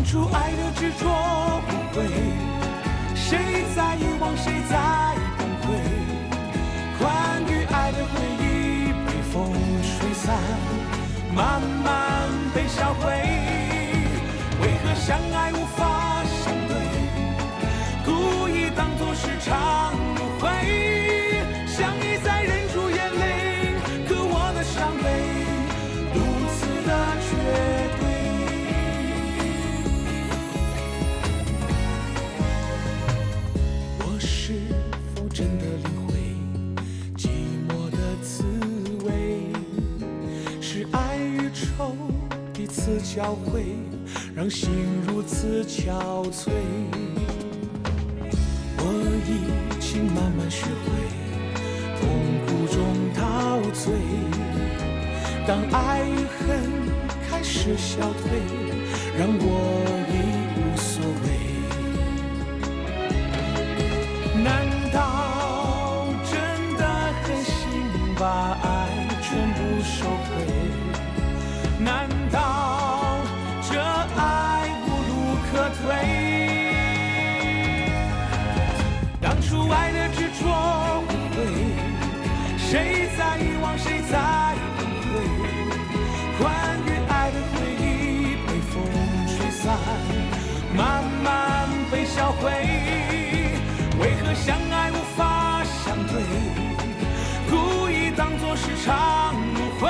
初爱的执着无悔，谁在遗忘，谁在崩溃？关于爱的回忆被风吹散，慢慢被销毁。为何相爱无法相对，故意当作是场误会？想一再忍住眼泪，可我的伤悲如此的绝对。我是否真的领会寂寞的滋味？是爱与愁彼此交汇，让心如此憔悴。我已经慢慢学会痛苦中陶醉，当爱与恨开始消退，让我已无所谓。难道真的狠心把爱全部收回？难道这爱无路可退？当初爱的执着无悔，谁在遗忘，谁在崩溃？关于爱的回忆被风吹散，慢慢被销毁。为何相爱无法相对，故意当作是场误会？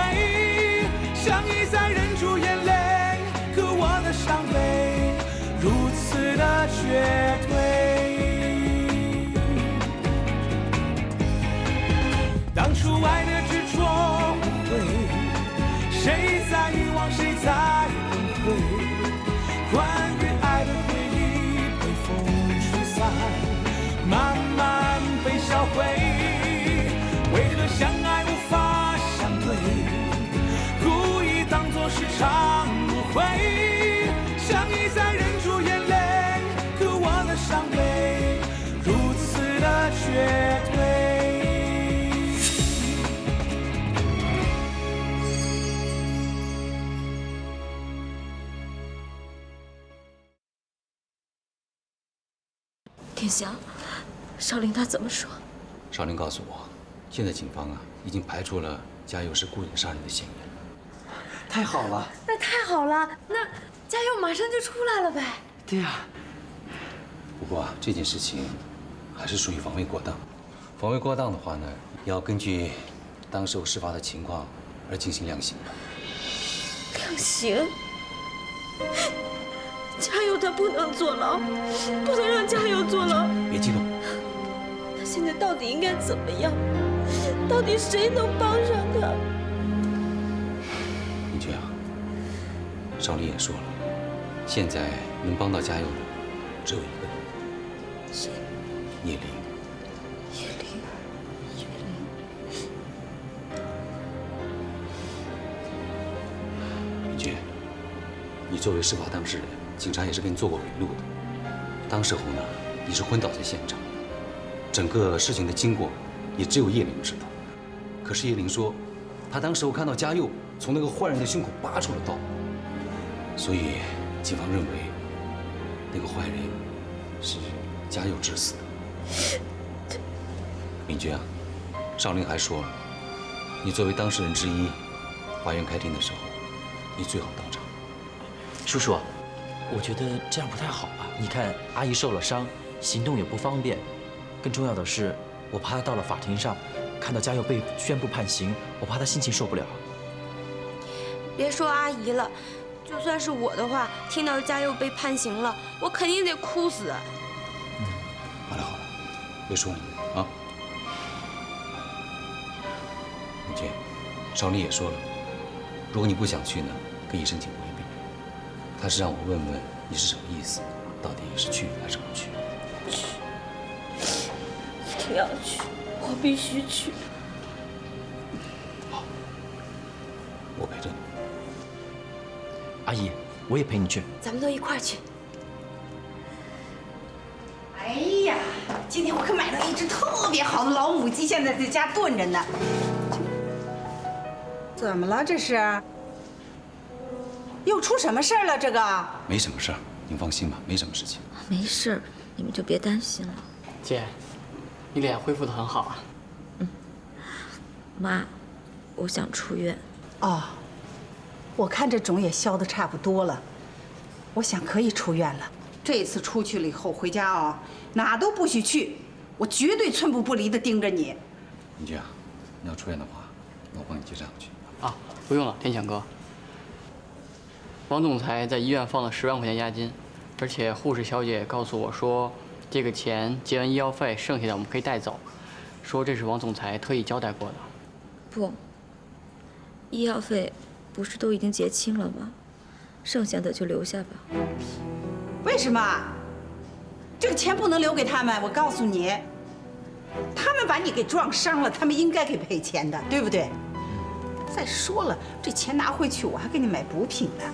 想一再忍住眼泪，可我的伤悲如此的绝对。当初爱的执着无悔，谁在遗忘，谁在崩溃？关于爱的回忆被风吹散，慢慢被销毁。为何相爱无法相对，故意当作是场误会？想一再忍住眼泪，可我的伤悲如此的绝对。天祥，少林他怎么说？少林告诉我，现在警方已经排除了嘉佑是故意杀人的嫌疑人。太好了！那太好了，那嘉佑马上就出来了呗。对呀。不过这件事情还是属于防卫过当。防卫过当的话呢，要根据当时候事发的情况而进行量刑的。量刑？嘉佑他不能坐牢，不能让嘉佑坐牢。别激动。他现在到底应该怎么样？到底谁能帮上他？明娟啊，少林也说了，现在能帮到嘉佑的只有一个人。谁？叶灵。叶灵。叶灵。明娟，你作为事发当事人，警察也是给你做过笔录的。当时候呢，你是昏倒在现场，整个事情的经过也只有叶灵知道。可是叶灵说，他当时候看到嘉佑从那个坏人的胸口拔出了刀，所以警方认为那个坏人是嘉佑致死的。敏君啊，少林还说了，你作为当事人之一，法院开庭的时候，你最好到场。叔叔，我觉得这样不太好啊！你看阿姨受了伤，行动也不方便，更重要的是，我怕她到了法庭上，看到嘉佑被宣布判刑，我怕她心情受不了。别说阿姨了，就算是我的话，听到嘉佑被判刑了，我肯定得哭死。好了好了，别说了啊！敏君，少林也说了，如果你不想去呢，跟医生请回避。他是让我问问你是什么意思，到底是去还是不去？去，一定要去，我必须去。好，我陪着你。阿姨，我也陪你去。咱们都一块儿去。哎呀，今天我可买到一只特别好的老母鸡，现在在家炖着呢。怎么了？这是？又出什么事儿了？这个？没什么事儿。您放心吧，没什么事情。没事儿，你们就别担心了。姐，你脸恢复得很好啊。妈，我想出院。哦，我看这肿也消得差不多了，我想可以出院了。这次出去了以后回家啊，哪都不许去，我绝对寸步不离地盯着你。邻居啊，你要出院的话，那我帮你结账去。啊，不用了，天响哥。王总裁在医院放了10万块钱押金，而且护士小姐告诉我说，这个钱结完医药费，剩下的我们可以带走，说这是王总裁特意交代过的。不，医药费不是都已经结清了吗？剩下的就留下吧。为什么？这个钱不能留给他们。我告诉你，他们把你给撞伤了，他们应该给赔钱的，对不对？再说了，这钱拿回去，我还给你买补品呢。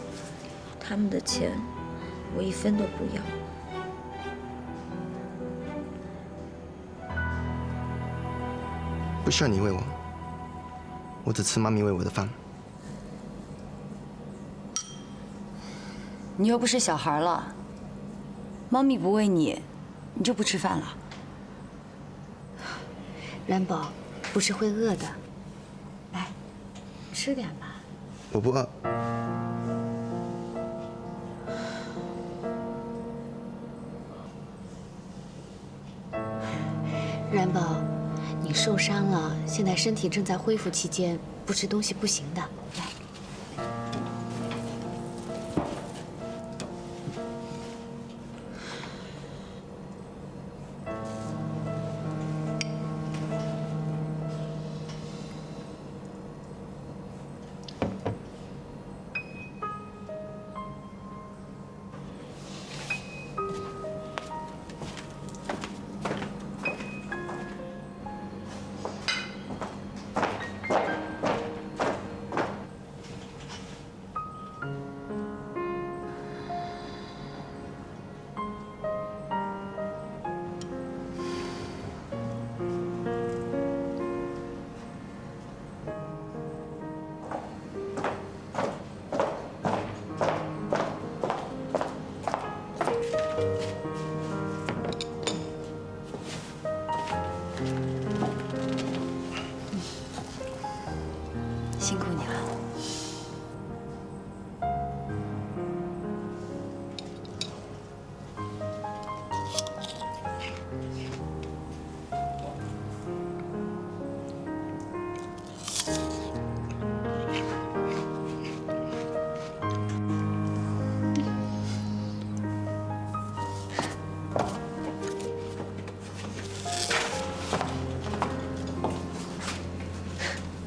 他们的钱，我1分都不要。不需要你喂我，我只吃妈咪喂我的饭。你又不是小孩了，妈咪不喂你，你就不吃饭了？然宝，不是会饿的，来，吃点吧。我不饿。然宝，你受伤了，现在身体正在恢复期间，不吃东西不行的。来。辛苦你了。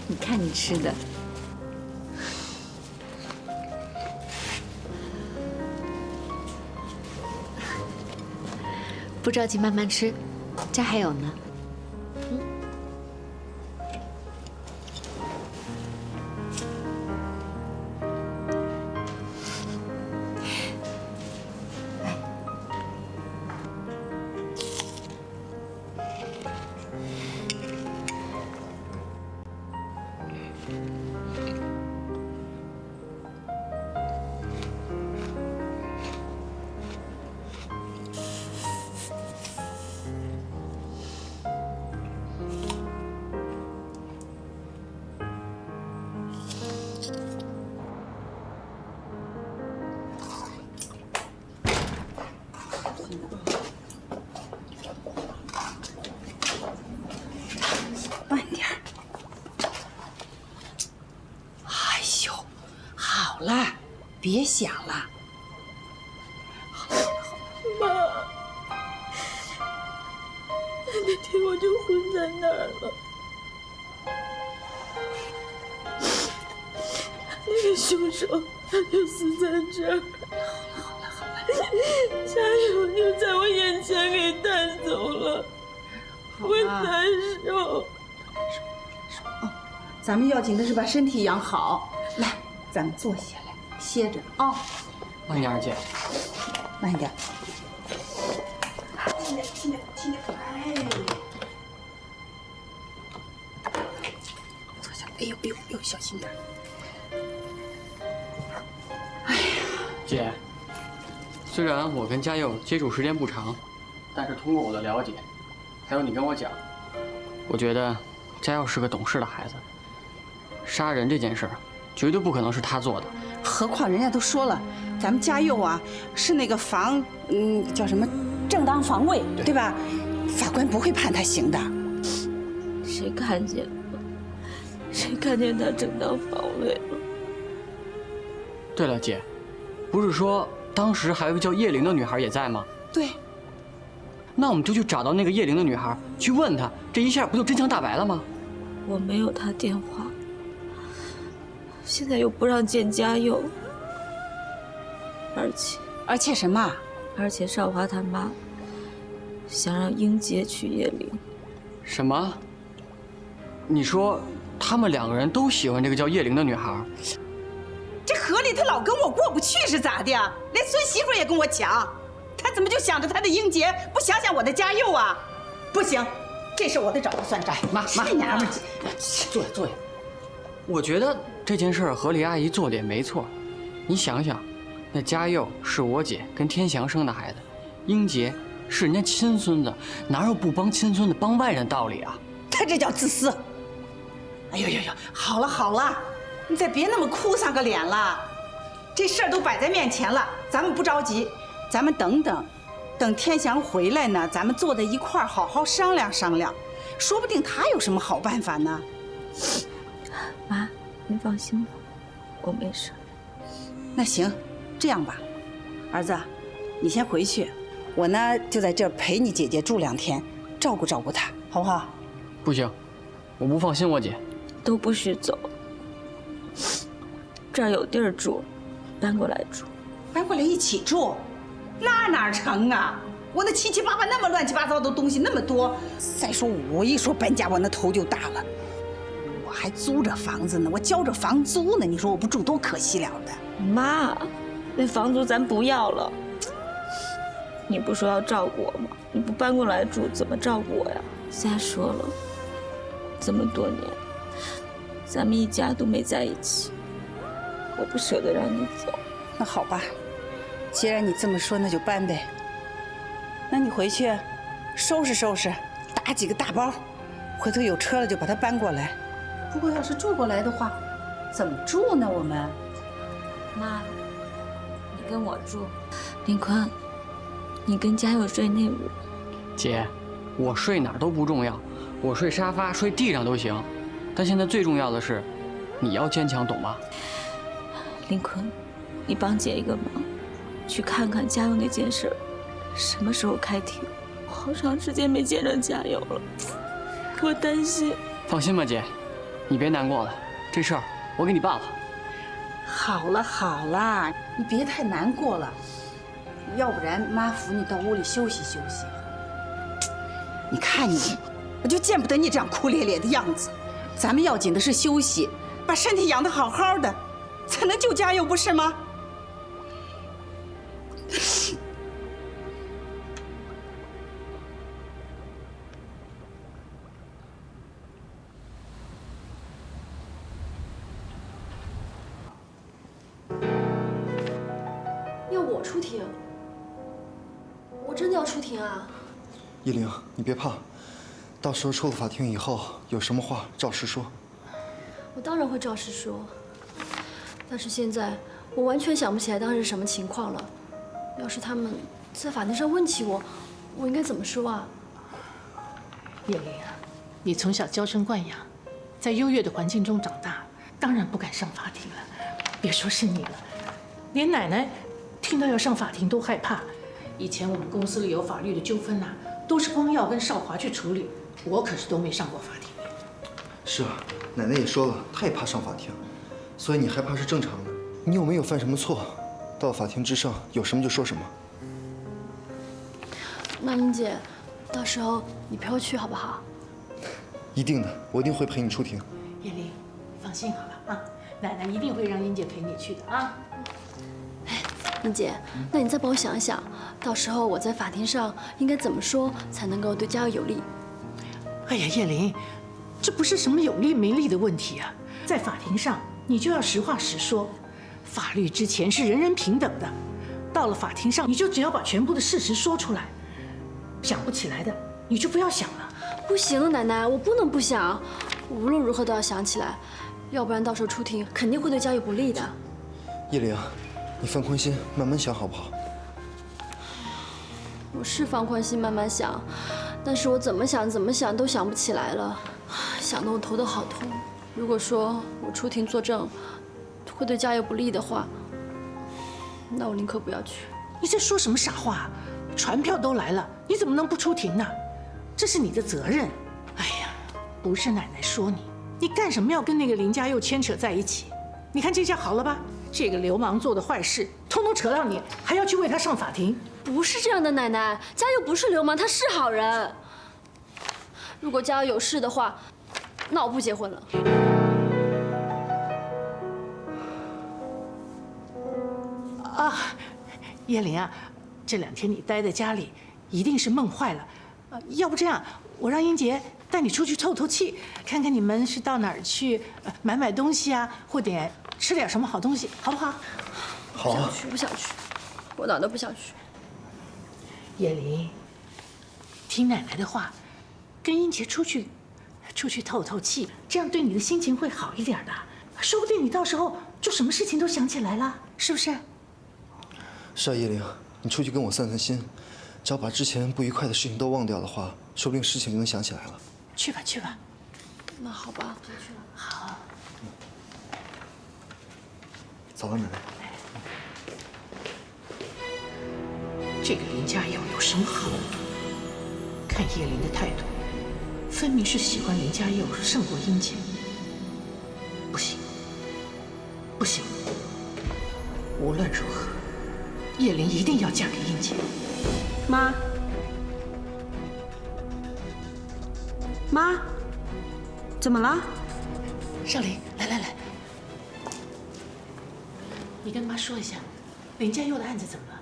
你看你吃的。不着急，慢慢吃，这还有呢。慢点儿。哎呦，好了，别想了。妈，那天我就昏在那儿了。那个凶手他就死在这儿。好了，家友就在我眼前给带走了，我难受。哦，咱们要紧的是把身体养好。来，咱们坐下来歇着啊。慢点，姐。慢点。轻点。哎。坐下。哎呦，小心点。姐，虽然我跟嘉佑接触时间不长，但是通过我的了解，还有你跟我讲，我觉得嘉佑是个懂事的孩子。杀人这件事儿，绝对不可能是他做的。何况人家都说了，咱们嘉佑啊是那个叫什么正当防卫，对吧？法官不会判他刑的。谁看见了？谁看见他正当防卫了？对了，姐，不是说当时还有一个叫叶玲的女孩也在吗？对。那我们就去找到那个叶玲的女孩，去问她，这一下不就真相大白了吗？我没有她电话，现在又不让见嘉佑，而且什么？而且少华他妈想让英杰娶叶玲。什么？你说他们2个人都喜欢这个叫叶玲的女孩？这河里他老跟我过不去是咋的呀？连孙媳妇也跟我抢，他怎么就想着他的英杰，不想想我的嘉佑啊？不行，这事我得找他算账。妈，这娘们儿，坐下。我觉得这件事何丽阿姨做的也没错。你想想，那嘉佑是我姐跟天祥生的孩子，英杰是人家亲孙子，哪有不帮亲孙子帮外人的道理啊？他这叫自私。哎呦呦呦，好了好了，你再别那么哭丧个脸了。这事儿都摆在面前了，咱们不着急，咱们等天祥回来呢，咱们坐在一块儿好好商量商量，说不定他有什么好办法呢。妈，你放心吧，我没事。那行，这样吧，儿子，你先回去，我呢就在这儿陪你姐姐住2天，照顾照顾她，好不好？不行，我不放心我姐。都不许走，这儿有地儿住，搬过来住。搬过来一起住，那哪成啊？我那七七八八那么乱七八糟的东西那么多，再说我一说搬家，我那头就大了。我还租着房子呢，我交着房租呢，你说我不住多可惜了的。妈，那房租咱不要了。你不说要照顾我吗？你不搬过来住，怎么照顾我呀？再说了，这么多年，咱们一家都没在一起，我不舍得让你走。那好吧，既然你这么说，那就搬呗。那你回去收拾收拾，打几个大包，回头有车了就把它搬过来。不过要是住过来的话，怎么住呢？我们，妈，你跟我住，林坤，你跟嘉佑睡那屋。姐，我睡哪儿都不重要，我睡沙发、睡地上都行。但现在最重要的是，你要坚强，懂吗？林坤，你帮姐一个忙，去看看嘉佑那件事，什么时候开庭？我好长时间没见着嘉佑了，我担心。放心吧，姐，你别难过了，这事儿我给你办了。好了好了，你别太难过了，要不然妈扶你到屋里休息休息。你看你，我就见不得你这样哭咧咧的样子。咱们要紧的是休息，把身体养得好好的，才能救嘉佑，不是吗？要我出庭？我真的要出庭啊？依玲，你别怕，到时候出了法庭以后，有什么话照实说。我当然会照实说，但是现在我完全想不起来当时是什么情况了。要是他们在法庭上问起我，我应该怎么说啊？叶玲啊，你从小娇生惯养，在优越的环境中长大，当然不敢上法庭了。别说是你了，连奶奶听到要上法庭都害怕。以前我们公司里有法律的纠纷啊，都是光耀跟少华去处理，我可是都没上过法庭。是啊，奶奶也说了，她也怕上法庭，所以你害怕是正常的。你又没有犯什么错，到法庭之上有什么就说什么。那英姐，到时候你陪我去好不好？一定的，我一定会陪你出庭。叶玲，放心好了啊，奶奶一定会让英姐陪你去的啊。英姐，那你再帮我想一想，到时候我在法庭上应该怎么说才能够对嘉佑有利？哎呀，叶玲，这不是什么有利没利的问题啊，在法庭上你就要实话实说，法律之前是人人平等的，到了法庭上，你就只要把全部的事实说出来。想不起来的，你就不要想了。不行，奶奶，我不能不想，我无论如何都要想起来，要不然到时候出庭肯定会对嘉佑不利的。叶玲，你放宽心，慢慢想好不好？我是放宽心，慢慢想，但是我怎么想都想不起来了，想得我头都好痛。如果说我出庭作证会对嘉佑不利的话，那我宁可不要去。你在说什么傻话？传票都来了，你怎么能不出庭呢？这是你的责任。哎呀，不是奶奶说你，你干什么要跟那个林家佑牵扯在一起？你看这下好了吧？这个流氓做的坏事，通通扯到你，还要去为他上法庭。不是这样的，奶奶，嘉佑不是流氓，他是好人。如果嘉佑有事的话，那我不结婚了。啊，叶玲啊，这2天你待在家里，一定是闷坏了。要不这样，我让英杰带你出去透透气，看看你们是到哪儿去买东西啊，或者吃点什么好东西，好不好？好啊。不想去，我哪儿都不想去。叶玲，听奶奶的话，跟英杰出去透透气，这样对你的心情会好一点的。说不定你到时候就什么事情都想起来了，是不是？是啊，叶玲，你出去跟我散散心，只要把之前不愉快的事情都忘掉的话，说不定事情就能想起来了。去吧，去吧。那好吧，先去了。好。早了，奶奶。这个林家佑有什么好？看叶玲的态度，分明是喜欢林家佑胜过英杰。不行，不行！无论如何，叶玲一定要嫁给英杰。妈，妈，怎么了？少林，来，你跟妈说一下，林家佑的案子怎么了？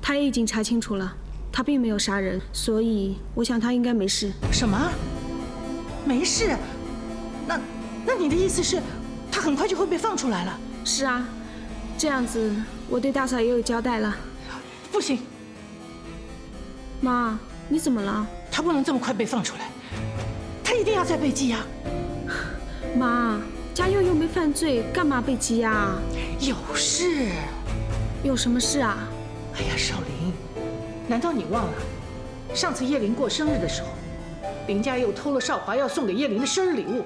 他也已经查清楚了，他并没有杀人，所以我想他应该没事。什么？没事？那你的意思是，他很快就会被放出来了？是啊，这样子我对大嫂也有交代了。不行，妈，你怎么了？他不能这么快被放出来，他一定要再被羁押。妈，嘉佑又没犯罪，干嘛被羁押啊？有事。有什么事啊？哎呀，少林，难道你忘了上次叶玲过生日的时候，林家佑偷了少华要送给叶玲的生日礼物，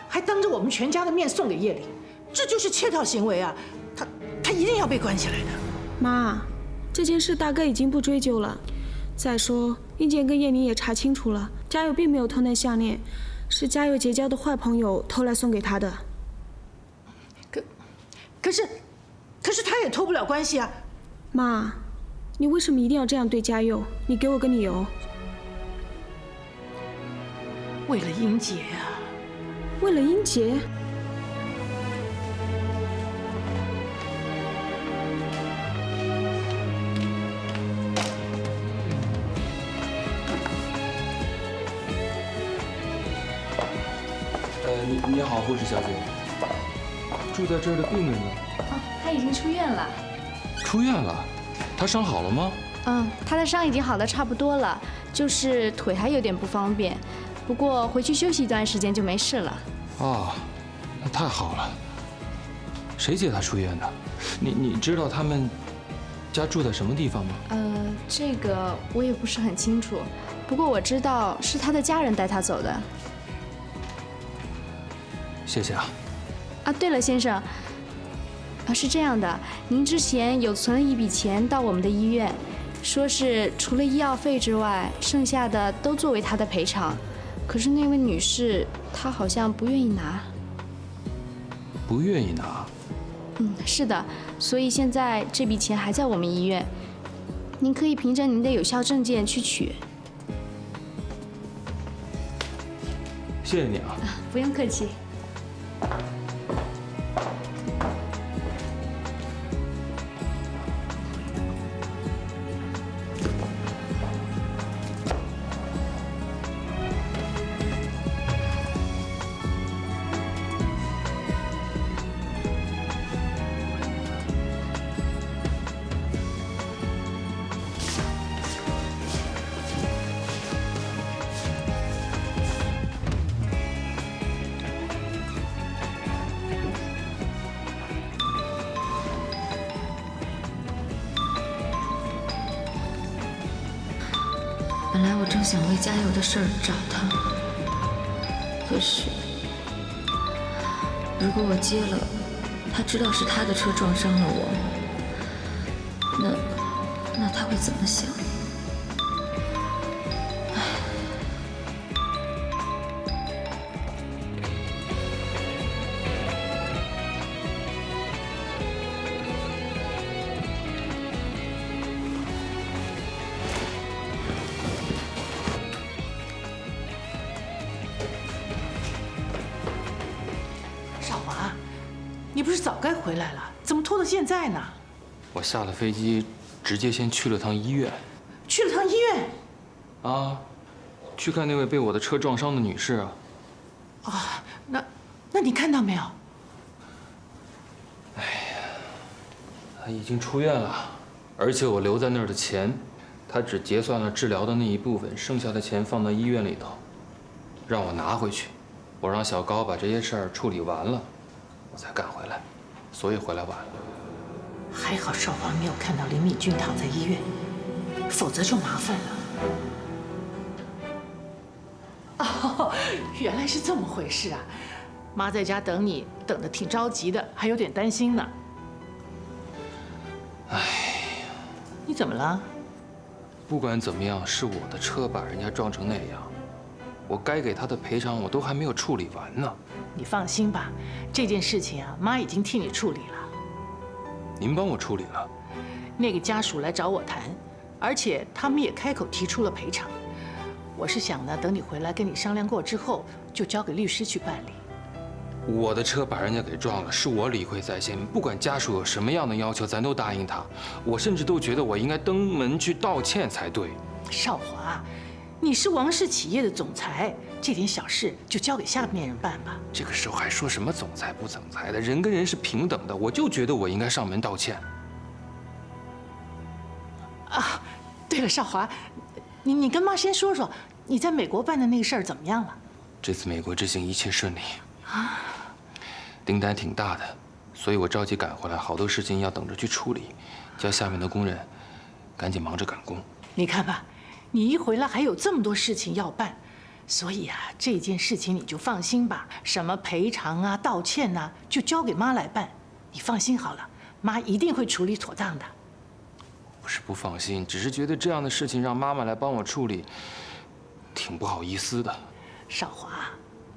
还当着我们全家的面送给叶玲，这就是窃盗行为啊！他一定要被关起来的。妈，这件事大哥已经不追究了。再说，英杰跟叶玲也查清楚了，嘉佑并没有偷那项链，是嘉佑结交的坏朋友偷来送给他的。可是他也脱不了关系啊！妈，你为什么一定要这样对嘉佑？你给我个理由。为了英杰啊！为了英杰？你好，护士小姐。住在这儿的病人呢？他已经出院了。出院了？他伤好了吗？他的伤已经好的差不多了，就是腿还有点不方便，不过回去休息一段时间就没事了。啊，那太好了。谁接他出院的？你知道他们家住在什么地方吗？这个我也不是很清楚，不过我知道是他的家人带他走的。谢谢啊。对了，先生，是这样的，您之前有存了一笔钱到我们的医院，说是除了医药费之外，剩下的都作为他的赔偿。可是那位女士，她好像不愿意拿。不愿意拿？是的，所以现在这笔钱还在我们医院，您可以凭着您的有效证件去取。谢谢你啊。不用客气。本来我正想为加油的事儿找他，可是如果我接了，他知道是他的车撞伤了我，那他会怎么想？你不是早该回来了，怎么拖到现在呢？我下了飞机，直接先去了趟医院。去了趟医院？啊，去看那位被我的车撞伤的女士啊。啊，那你看到没有？哎呀，她已经出院了，而且我留在那儿的钱，她只结算了治疗的那一部分，剩下的钱放到医院里头，让我拿回去。我让小高把这些事儿处理完了。我才赶回来，所以回来晚了。还好少华没有看到林敏君躺在医院，否则就麻烦了。哦，原来是这么回事啊！妈在家等你，等得挺着急的，还有点担心呢。哎呀，你怎么了？不管怎么样，是我的车把人家撞成那样，我该给他的赔偿我都还没有处理完呢。你放心吧，这件事情啊，妈已经替你处理了。您帮我处理了？那个家属来找我谈，而且他们也开口提出了赔偿。我是想呢，等你回来跟你商量过之后，就交给律师去办理。我的车把人家给撞了，是我理亏在先，不管家属有什么样的要求，咱都答应他。我甚至都觉得我应该登门去道歉才对。少华，你是王氏企业的总裁。这点小事就交给下面人办吧。这个时候还说什么总裁不总裁的？人跟人是平等的，我就觉得我应该上门道歉。啊，对了，少华，你跟妈先说说，你在美国办的那个事儿怎么样了？这次美国之行一切顺利啊，订单挺大的，所以我着急赶回来，好多事情要等着去处理，叫下面的工人赶紧忙着赶工。你看吧，你一回来还有这么多事情要办。所以啊，这件事情你就放心吧，什么赔偿啊、道歉呐，就交给妈来办。你放心好了，妈一定会处理妥当的。不是不放心，只是觉得这样的事情让妈妈来帮我处理，挺不好意思的。少华，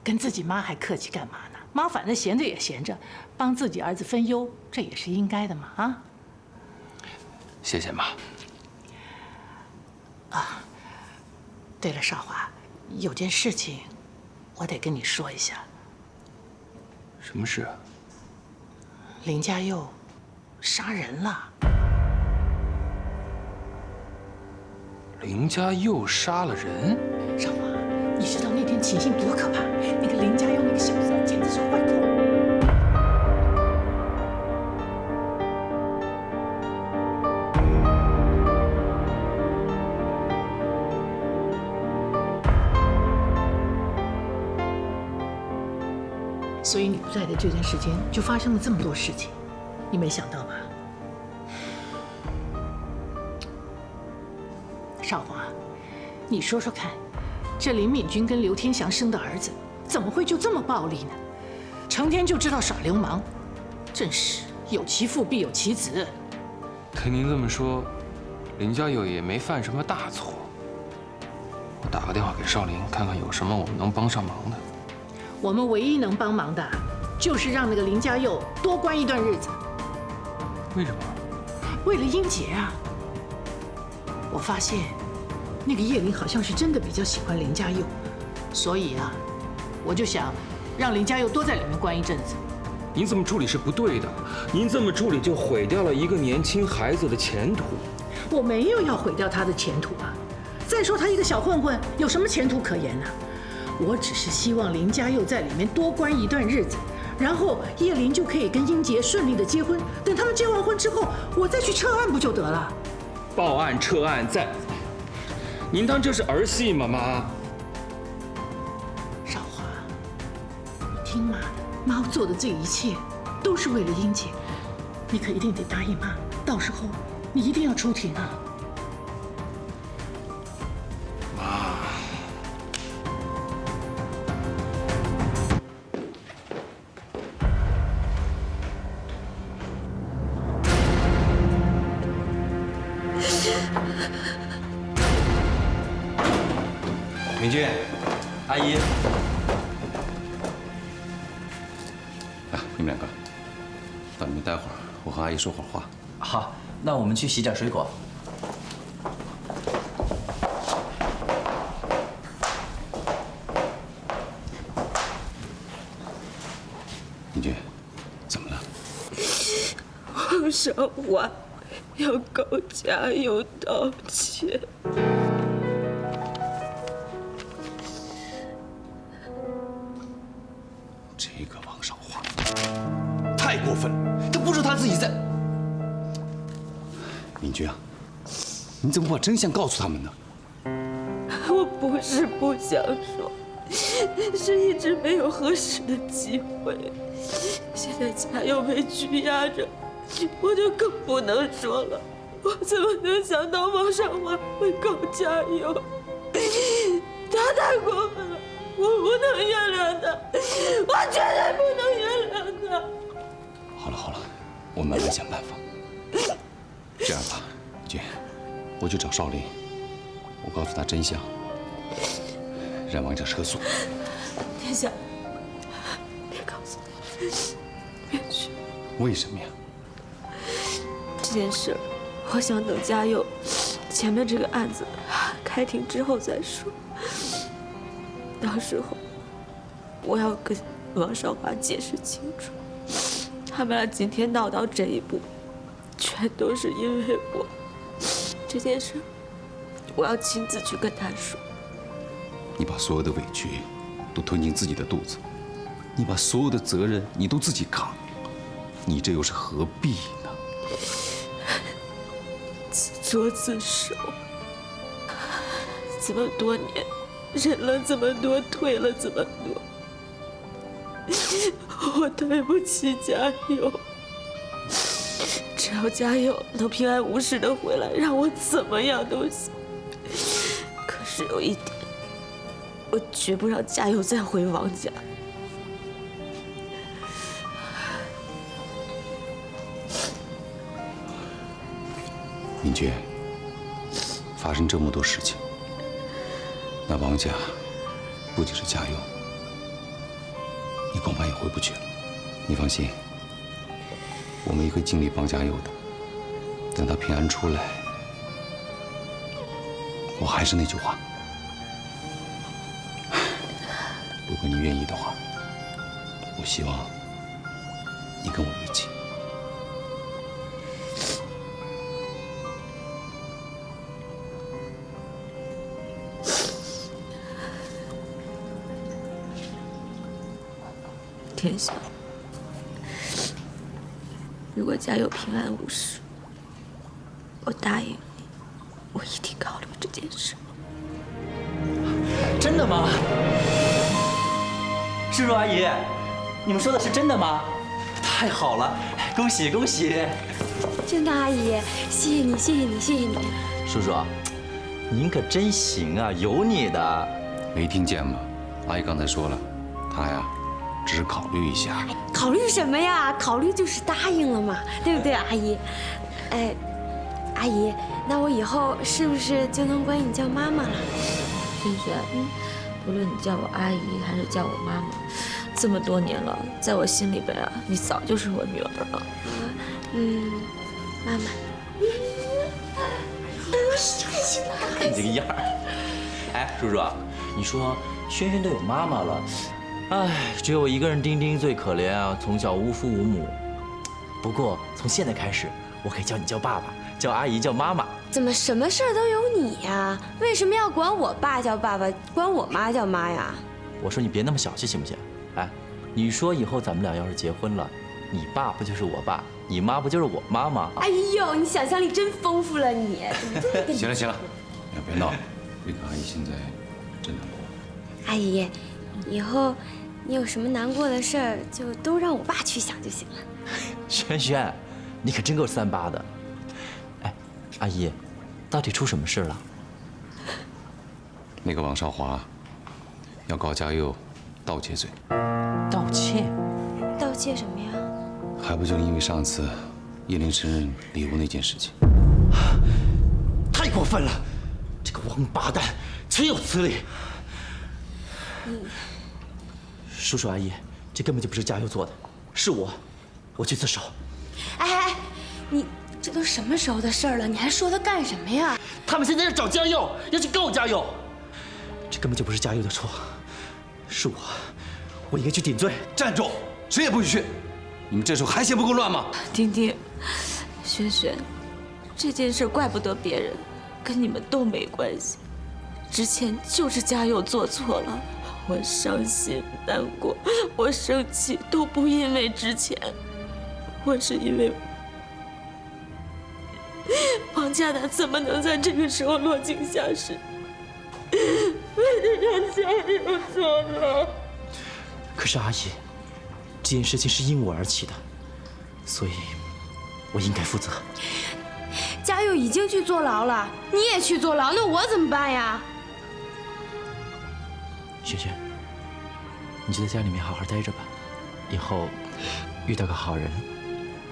跟自己妈还客气干嘛呢？妈反正闲着也闲着，帮自己儿子分忧，这也是应该的嘛啊。谢谢妈。啊，对了，少华。有件事情，我得跟你说一下。什么事啊？林家佑杀人了。林家佑杀了人？少华，你知道那天情形多可怕？那个林家佑那个小子简直是坏透了。所以你不在的这段时间，就发生了这么多事情，你没想到吧？少华，你说说看，这林敏君跟刘天祥生的儿子，怎么会就这么暴力呢？成天就知道耍流氓，真是有其父必有其子。听您这么说，林家佑也没犯什么大错。我打个电话给少林，看看有什么我们能帮上忙的。我们唯一能帮忙的，就是让那个林家佑多关一段日子。为什么？为了英杰啊！我发现，那个叶林好像是真的比较喜欢林家佑，所以啊，我就想让林家佑多在里面关一阵子。您这么处理是不对的，您这么处理就毁掉了一个年轻孩子的前途。我没有要毁掉他的前途啊！再说他一个小混混，有什么前途可言呢？我只是希望林家佑在里面多关一段日子，然后叶林就可以跟英杰顺利的结婚。等他们结完婚之后，我再去撤案不就得了？报案撤案在，您当这是儿戏吗，妈？少华，你听妈的，妈做的这一切都是为了英杰，你可一定得答应妈，到时候你一定要出庭啊！明君，阿姨，来，你们两个到里面待会儿，我和阿姨说会儿话。好，那我们去洗点水果。明君，怎么了？皇上话要告嘉佑道歉。这个王少华太过分了，他不是他自己在。明君啊，你怎么不把真相告诉他们呢？我不是不想说，是一直没有合适的机会。现在嘉佑被拘押着，我就更不能说了。我怎么能想到王少华会告嘉佑？他太过分了，我不能原谅他，我绝对不能原谅他。好了好了，我慢慢想办法。这样吧，君，我去找少林，我告诉他真相，让王家撤诉。殿下，别告诉他，别去。为什么呀？这件事，我想等嘉佑前面这个案子开庭之后再说。到时候，我要跟王少华解释清楚，他们俩今天闹到这一步，全都是因为我。这件事，我要亲自去跟他说。你把所有的委屈都吞进自己的肚子，你把所有的责任你都自己扛，你这又是何必呢？自作自受，这么多年，忍了这么多，退了这么多，我对不起嘉佑。只要嘉佑能平安无事的回来，让我怎么样都行。可是有一点，我绝不让嘉佑再回王家。明君，发生这么多事情，那王家不仅是嘉佑，你恐怕也回不去了。你放心，我们也会尽力帮嘉佑的。等他平安出来，我还是那句话，如果你愿意的话，我希望你跟我一起。天下，如果嘉佑平安无事，我答应你，我一定考虑这件事。真的吗？叔叔阿姨，你们说的是真的吗？太好了，恭喜恭喜！真的，阿姨，谢谢你，谢谢你，谢谢你。叔叔，您可真行啊，有你的。没听见吗？阿姨刚才说了，她呀，只是考虑一下。考虑什么呀？考虑就是答应了嘛，对不对，阿姨？哎，阿姨，那我以后是不是就能管你叫妈妈了？萱萱，不论你叫我阿姨还是叫我妈妈，这么多年了，在我心里边啊，你早就是我女儿了。妈妈。你这个样儿。哎，叔叔，你说萱萱都有妈妈了，哎，只有我一个人丁丁最可怜啊，从小无父无母。不过从现在开始，我可以叫你叫爸爸，叫阿姨叫妈妈。怎么什么事儿都有你呀？为什么要管我爸叫爸爸，管我妈叫妈呀？我说你别那么小气行不行？哎，你说以后咱们俩要是结婚了，你爸不就是我爸，你妈不就是我妈吗？哎呦，你想象力真丰富了你！行了行了，别闹了，这个阿姨现在真难过。阿姨，以后你有什么难过的事儿，就都让我爸去想就行了。萱萱，你可真够三八的。哎，阿姨，到底出什么事了？那个王少华要告嘉佑盗窃罪。盗窃？盗窃什么呀？还不就因为上次叶灵承认礼物那件事情？他过分了！这个王八蛋，岂有此理！叔叔阿姨，这根本就不是嘉佑做的，是我去自首。哎，你这都什么时候的事了？你还说他干什么呀？他们现在要找嘉佑，要去告嘉佑，这根本就不是嘉佑的错，是我应该去顶罪。站住！谁也不许去！你们这时候还嫌不够乱吗？丁丁，轩轩，这件事怪不得别人，跟你们都没关系。之前就是嘉佑做错了，我伤心难过，我生气都不因为之前，我是因为王嘉达怎么能在这个时候落井下石？为了让嘉佑坐牢。可是阿姨，这件事情是因我而起的，所以我应该负责。嘉佑已经去坐牢了，你也去坐牢，那我怎么办呀？轩轩，你就在家里面好好待着吧，以后遇到个好人，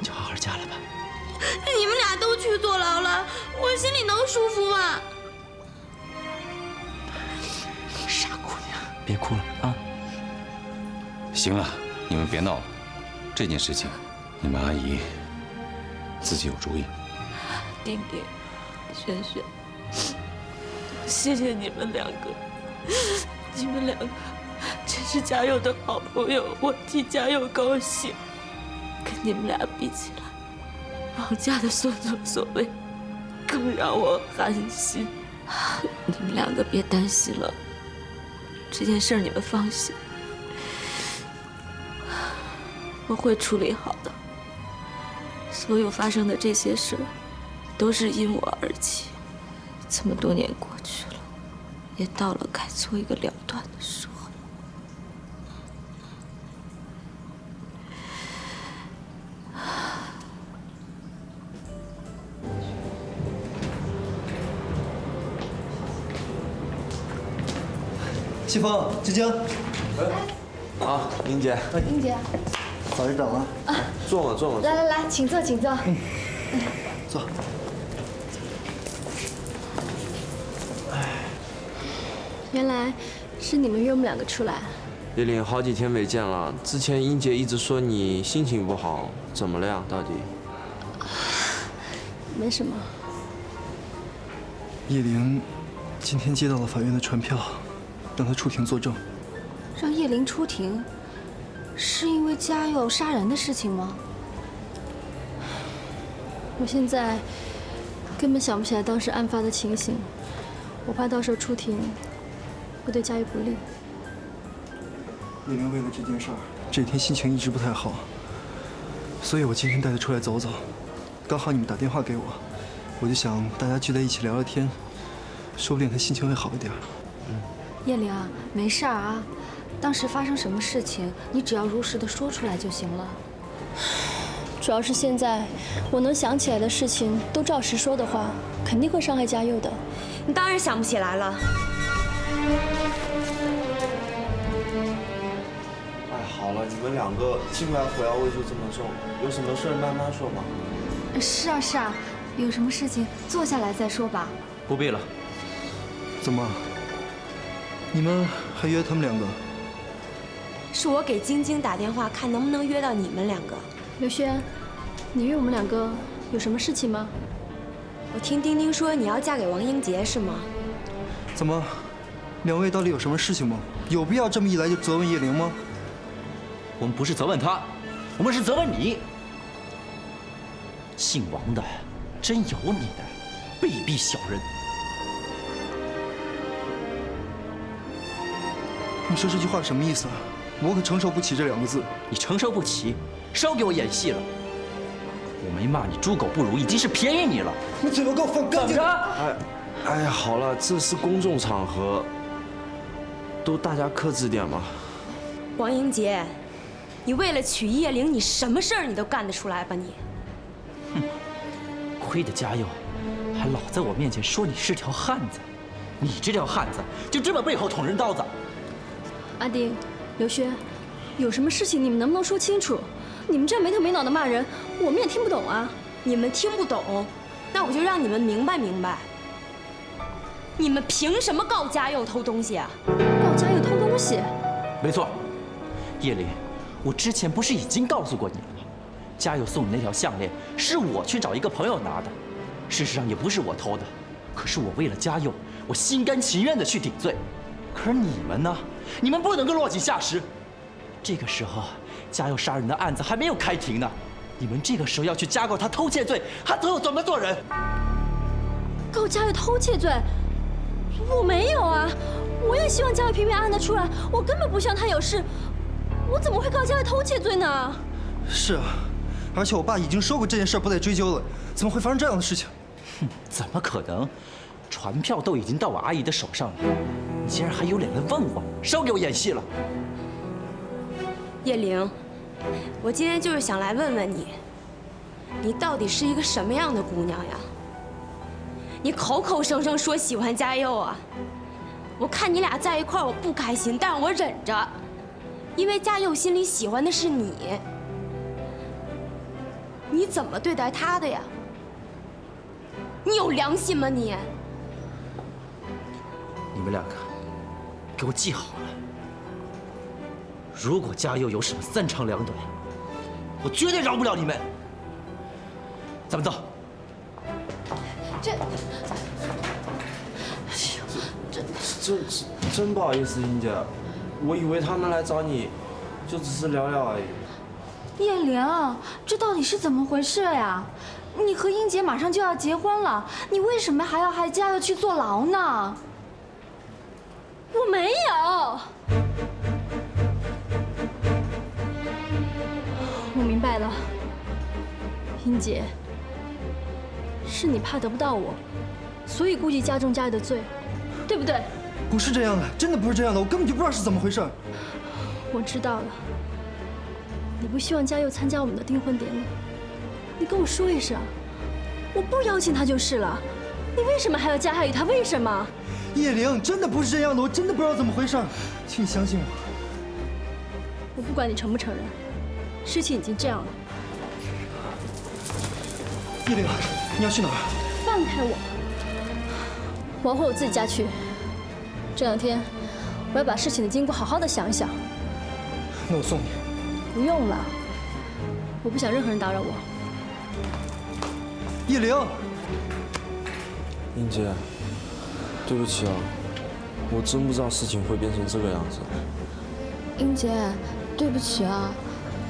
就好好嫁了吧。你们俩都去坐牢了，我心里能舒服吗？傻姑娘，别哭了啊！行了，你们别闹了，这件事情，你们阿姨自己有主意。丁丁，轩轩，谢谢你们两个，你们两个真是嘉佑的好朋友，我替嘉佑高兴。跟你们俩比起来，王家的所作所为更让我寒心。你们两个别担心了，这件事你们放心，我会处理好的。所有发生的这些事，都是因我而起。这么多年过去了，也到了该做一个了断的时候。西风、晶晶，啊，英姐，英姐，早上等了。坐嘛，坐嘛。来，请坐，请坐。坐。原来是你们约我们两个出来。叶玲，好几天没见了。之前英姐一直说你心情不好，怎么了呀？到底？没什么。叶玲今天接到了法院的传票，让她出庭作证。让叶玲出庭，是因为嘉佑杀人的事情吗？我现在根本想不起来当时案发的情形，我怕到时候出庭会对嘉佑不利。叶玲为了这件事儿，这几天心情一直不太好，所以我今天带她出来走走。刚好你们打电话给我，我就想大家聚在一起聊聊天，说不定她心情会好一点。叶玲啊，没事儿啊，当时发生什么事情，你只要如实的说出来就行了。主要是现在我能想起来的事情都照实说的话，肯定会伤害嘉佑的。你当然想不起来了。哎，好了，你们两个进来火药味就这么重，有什么事慢慢说嘛。是啊，有什么事情坐下来再说吧。不必了。怎么？你们还约他们两个？是我给晶晶打电话，看能不能约到你们两个。刘轩，你约我们两个有什么事情吗？我听丁丁说你要嫁给王英杰是吗？怎么，两位到底有什么事情吗？有必要这么一来就责问叶玲吗？我们不是责问他，我们是责问你。姓王的，真有你的，卑鄙小人！你说这句话什么意思啊？我可承受不起这两个字。你承受不起，少给我演戏了。我没骂你猪狗不如，已经是便宜你了。你嘴巴给我放干净！怎么着？哎呀，好了，这是公众场合，都大家克制点嘛。王英杰，你为了娶叶玲，你什么事儿你都干得出来吧你？哼，亏得嘉佑还老在我面前说你是条汉子，你这条汉子就这么背后捅人刀子。阿丁，刘轩，有什么事情你们能不能说清楚？你们这没头没脑的骂人，我们也听不懂啊。你们听不懂，那我就让你们明白明白。你们凭什么告嘉佑偷东西啊？告嘉佑偷东西？没错，叶琳，我之前不是已经告诉过你了吗？嘉佑送你那条项链是我去找一个朋友拿的，事实上也不是我偷的，可是我为了嘉佑，我心甘情愿的去顶罪。可是你们呢？你们不能够落井下石。这个时候，嘉佑杀人的案子还没有开庭呢，你们这个时候要去加告他偷窃罪，他怎么做人？告嘉佑偷窃罪？我没有啊！我也希望嘉佑平平安安的出来，我根本不希望他有事，我怎么会告嘉佑偷窃罪呢？是啊，而且我爸已经说过这件事不再追究了，怎么会发生这样的事情？哼，怎么可能？传票都已经到我阿姨的手上了，你竟然还有脸来问我，少给我演戏了！叶玲，我今天就是想来问问你，你到底是一个什么样的姑娘呀？你口口声声说喜欢嘉佑啊，我看你俩在一块儿我不开心，但是我忍着，因为嘉佑心里喜欢的是你。你怎么对待他的呀？你有良心吗你？你们两个，给我记好了，如果嘉佑有什么三长两短，我绝对饶不了你们。咱们走。真不好意思，英姐，我以为他们来找你，就只是聊聊而已。叶玲，这到底是怎么回事呀？你和英杰马上就要结婚了，你为什么还要害嘉佑去坐牢呢？我没有。我明白了，英杰，是你怕得不到我，所以故意加重嘉佑的罪，对不对？不是这样的，真的不是这样的，我根本就不知道是怎么回事。我知道了，你不希望嘉佑参加我们的订婚典礼，你跟我说一声，我不邀请他就是了。你为什么还要加害于他？为什么？叶玲，真的不是这样的，我真的不知道怎么回事，请你相信我。我不管你承不承认，事情已经这样了。叶玲，你要去哪儿？放开我！我要回我自己家去。这2天，我要把事情的经过好好的想一想。那我送你。不用了，我不想任何人打扰我。叶玲，英姐，对不起啊，我真不知道事情会变成这个样子。英杰，对不起啊，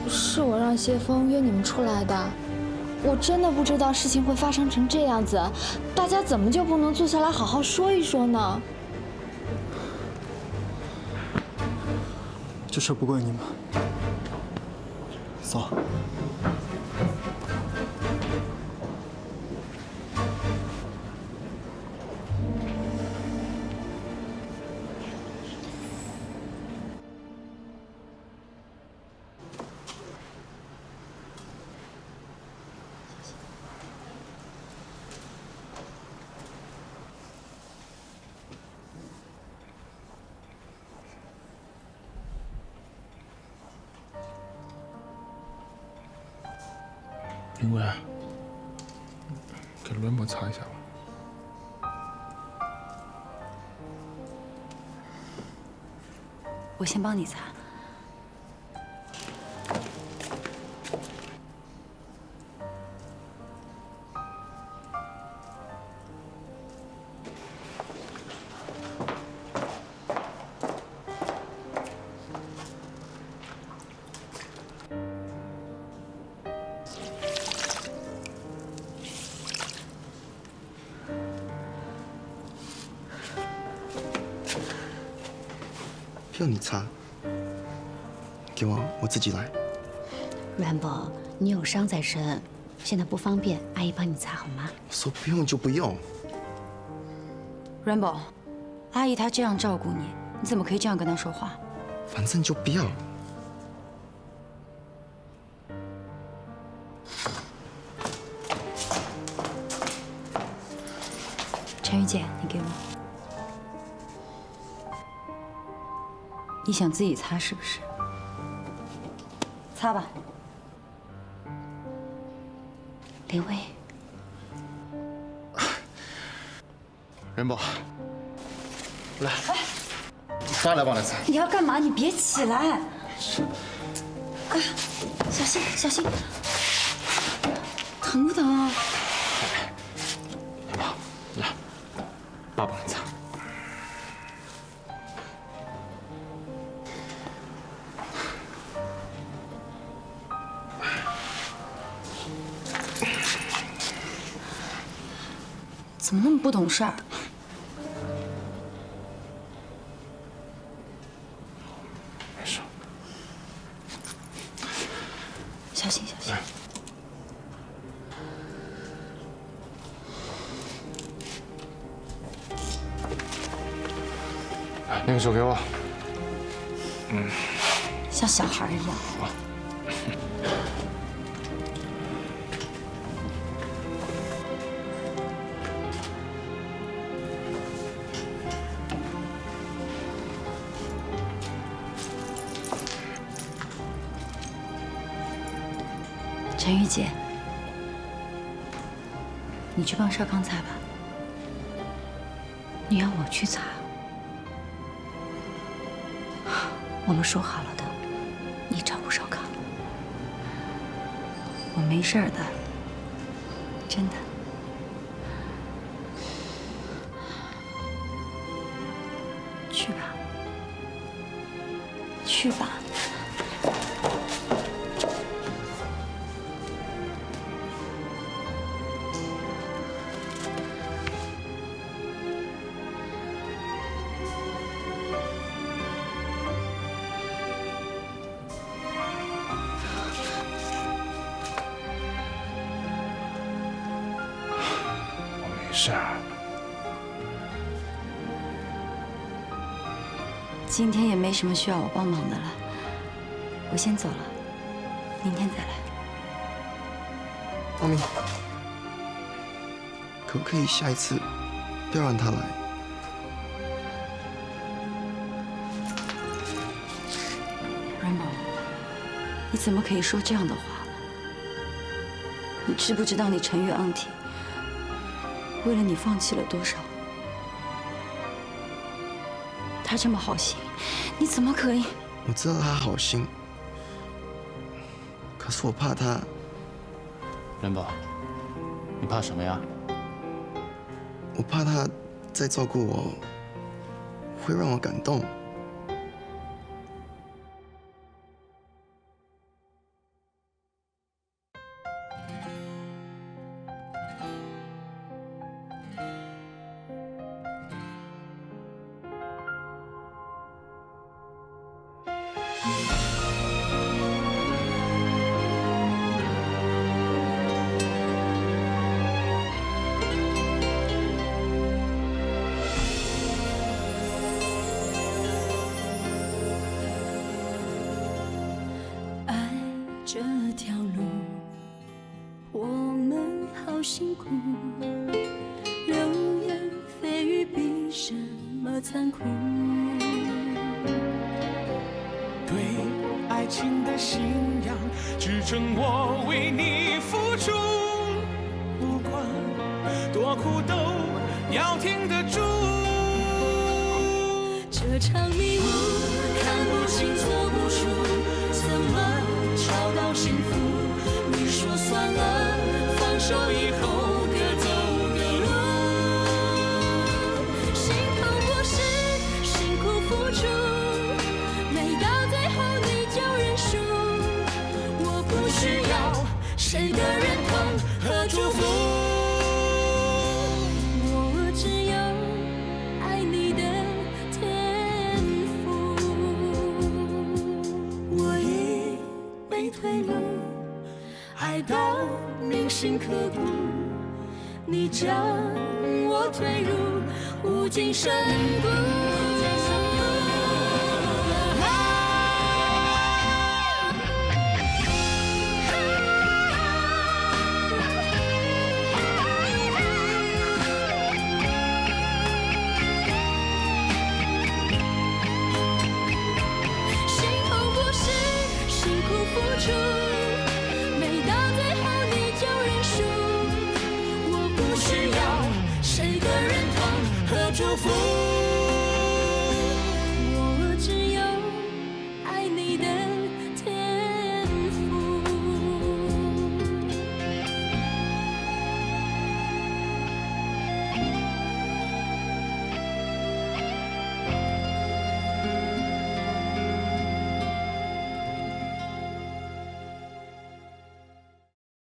是我让谢峰约你们出来的。我真的不知道事情会发生成这样子，大家怎么就不能坐下来好好说一说呢？这事不怪你们。走。林伟，给伦博擦一下吧。我先帮你擦。不用你擦，给我自己来。Rainbow，你有伤在身，现在不方便，阿姨帮你擦好吗？说不用就不用。Rainbow， 阿姨她这样照顾你，你怎么可以这样跟她说话？反正就不要。陈玉姐，你给我。你想自己擦是不是？擦吧。林薇，元宝，来，咱俩帮他擦。你要干嘛？你别起来！哎呀，小心小心，疼不疼啊？好，来，爸帮你擦。怎么那么不懂事儿？没事。小心小心。那个手给我。像小孩一样。好。陈玉姐，你去帮少康擦吧。你要我去擦？我们说好了的，你照顾少康。我没事的，真的。去吧，去吧。是啊，今天也没什么需要我帮忙的了，我先走了，明天再来。妈咪，可不可以下一次不要让他来？Rainbow， 你怎么可以说这样的话呢？你知不知道你陈玉昂体为了你放弃了多少？他这么好心，你怎么可以？我知道他好心，可是我怕他。人宝，你怕什么呀？我怕他再照顾我，会让我感动。这条路，我们好辛苦，流言蜚语比什么残酷？对爱情的信仰，支撑我为你付出，不管多苦都要挺得住。这场迷雾，看不清，做不出，怎么找到幸福？你说算了，放手以后各走各路。心痛不是辛苦付出，没到最后你就认输。我不需要谁的认同和祝福，我只有爱你的天赋。我已没退路，爱到铭心刻骨，你将我推入无尽深谷。心痛不是辛苦付出，没到最后你就认输。我不需要谁的认同和祝福。